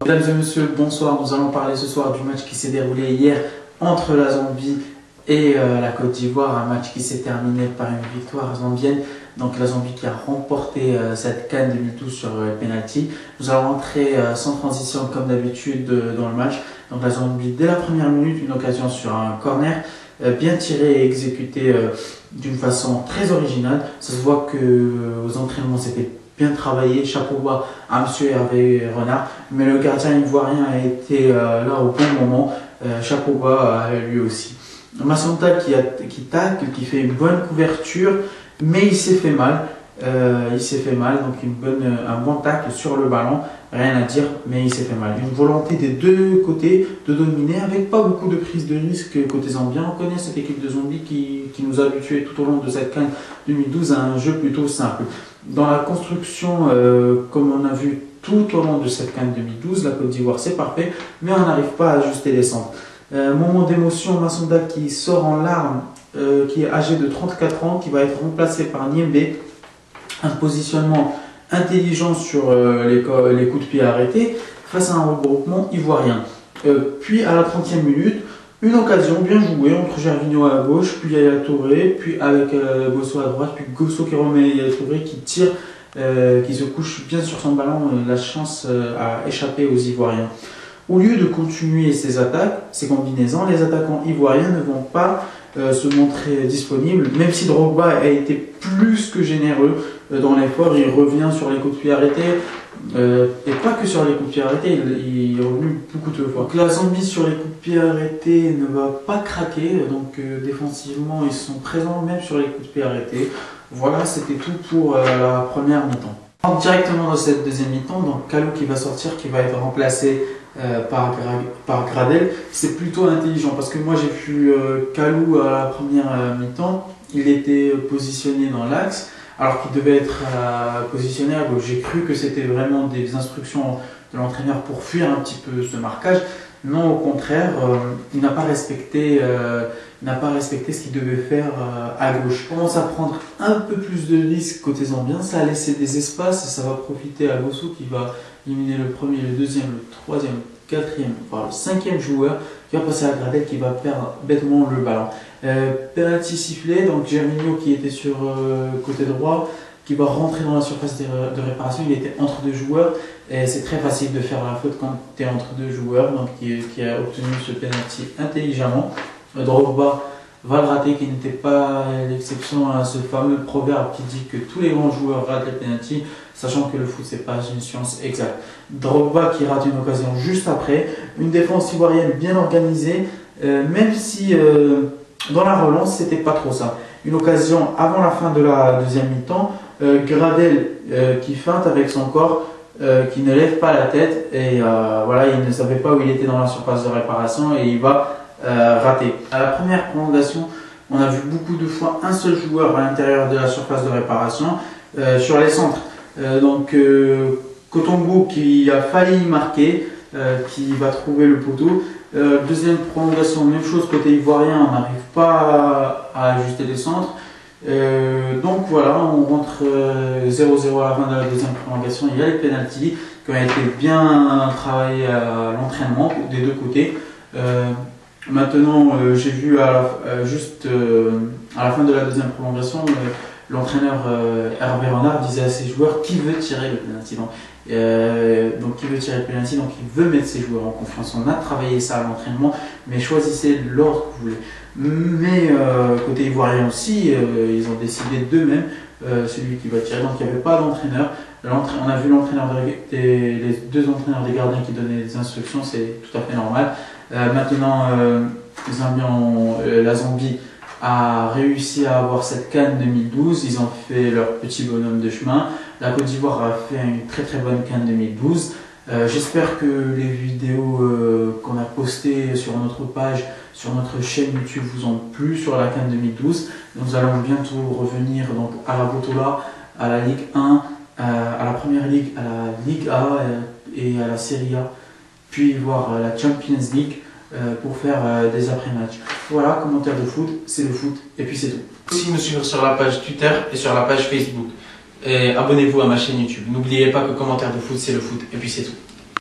Mesdames et messieurs, bonsoir. Nous allons parler ce soir du match qui s'est déroulé hier entre la Zambie et la Côte d'Ivoire. Un match qui s'est terminé par une victoire zambienne. Donc la Zambie qui a remporté cette CAN 2012 sur penalty. Nous allons entrer sans transition comme d'habitude dans le match. Donc la Zambie dès la première minute, une occasion sur un corner. Bien tiré et exécuté d'une façon très originale. Ça se voit que aux entraînements c'était bien travaillé, chapeau bas à M. Hervé Renard, mais le gardien ivoirien a été là au bon moment, chapeau bas à lui aussi. Masonta qui tacle, qui fait une bonne couverture, mais il s'est fait mal. Donc un bon tacle sur le ballon, rien à dire, mais il s'est fait mal. Une volonté des deux côtés de dominer avec pas beaucoup de prise de risque côté zambien. On connaît cette équipe de Zambie qui nous a habitués tout au long de cette CAN 2012 à un jeu plutôt simple. Dans la construction, comme on a vu tout au long de cette CAN 2012, la Côte d'Ivoire c'est parfait, mais on n'arrive pas à ajuster les centres. Moment d'émotion, Masonda qui sort en larmes, qui est âgé de 34 ans, qui va être remplacé par Niembé. Un positionnement intelligent sur les coups de pied arrêtés face à un regroupement ivoirien. Puis à la 30e minute, une occasion bien jouée entre Gervinho à gauche, puis Yaya Touré, puis avec Gosso à droite, puis Gosso qui remet Yaya Touré qui tire, qui se couche bien sur son ballon, la chance à échapper aux Ivoiriens. Au lieu de continuer ces attaques, ces combinaisons, les attaquants ivoiriens ne vont pas se montrer disponibles, même si Drogba a été plus que généreux dans l'effort. Il revient sur les coups de pied arrêtés, et pas que sur les coups de pied arrêtés, il est revenu beaucoup de fois. Donc la Zambie sur les coups de pied arrêtés ne va pas craquer, donc défensivement ils sont présents même sur les coups de pied arrêtés. Voilà, c'était tout pour la première mi-temps. Directement dans cette deuxième mi-temps, donc Kalou qui va sortir, qui va être remplacé par Gradel. C'est plutôt intelligent parce que moi j'ai vu Kalou à la première mi-temps, il était positionné dans l'axe alors qu'il devait être positionné à gauche. J'ai cru que c'était vraiment des instructions de l'entraîneur pour fuir un petit peu ce marquage. Non, au contraire, il n'a pas respecté ce qu'il devait faire à gauche. Il commence à prendre un peu plus de risques côté zambien, ça a laissé des espaces et ça va profiter à Gosso qui va éliminer le premier, le deuxième, le troisième, le quatrième, voire le cinquième joueur qui va passer à Gradel qui va perdre bêtement le ballon. Penalty sifflé, donc Gervinho qui était sur côté droit, qui va rentrer dans la surface de réparation. Il était entre deux joueurs et c'est très facile de faire la faute quand tu es entre deux joueurs, donc qui a obtenu ce penalty intelligemment. Drogba va le rater, qui n'était pas l'exception à ce fameux proverbe qui dit que tous les grands joueurs ratent les penalty, sachant que le foot c'est pas une science exacte. Drogba qui rate une occasion juste après, une défense ivoirienne bien organisée, même si dans la relance c'était pas trop ça. Une occasion avant la fin de la deuxième mi-temps, Gradel qui feinte avec son corps, qui ne lève pas la tête et voilà, il ne savait pas où il était dans la surface de réparation et il va rater. À la première prolongation, on a vu beaucoup de fois un seul joueur à l'intérieur de la surface de réparation sur les centres. Kotongo qui a failli marquer, qui va trouver le poteau. Deuxième prolongation, même chose côté ivoirien, on n'arrive pas à ajuster les centres. Donc voilà, on rentre 0-0 à la fin de la deuxième prolongation. Il y a les pénaltys qui ont été bien travaillés à l'entraînement des deux côtés. Maintenant, j'ai vu juste à la fin de la deuxième prolongation, l'entraîneur Hervé Renard disait à ses joueurs qui veut tirer le pénalty. Donc qui veut tirer le pénalty, donc il veut mettre ses joueurs en confiance. On a travaillé ça à l'entraînement, mais choisissez l'ordre que vous voulez. Mais côté ivoirien aussi, ils ont décidé d'eux-mêmes celui qui va tirer. Donc il n'y avait pas d'entraîneur. On a vu les deux entraîneurs des gardiens qui donnaient des instructions, c'est tout à fait normal. Maintenant, la Zambie a réussi à avoir cette CAN 2012, ils ont fait leur petit bonhomme de chemin. La Côte d'Ivoire a fait une très très bonne CAN 2012. J'espère que les vidéos qu'on a postées sur notre page, sur notre chaîne YouTube vous ont plu sur la CAN 2012. Nous allons bientôt revenir donc, à la Botola, à la Ligue 1, à la Première Ligue, à la Ligue A et à la Serie A, puis voir la Champions League pour faire des après-matchs. Voilà, commentaire de foot, c'est le foot et puis c'est tout. Aussi me suivre sur la page Twitter et sur la page Facebook. Et abonnez-vous à ma chaîne YouTube. N'oubliez pas que commentaire de foot, c'est le foot et puis c'est tout.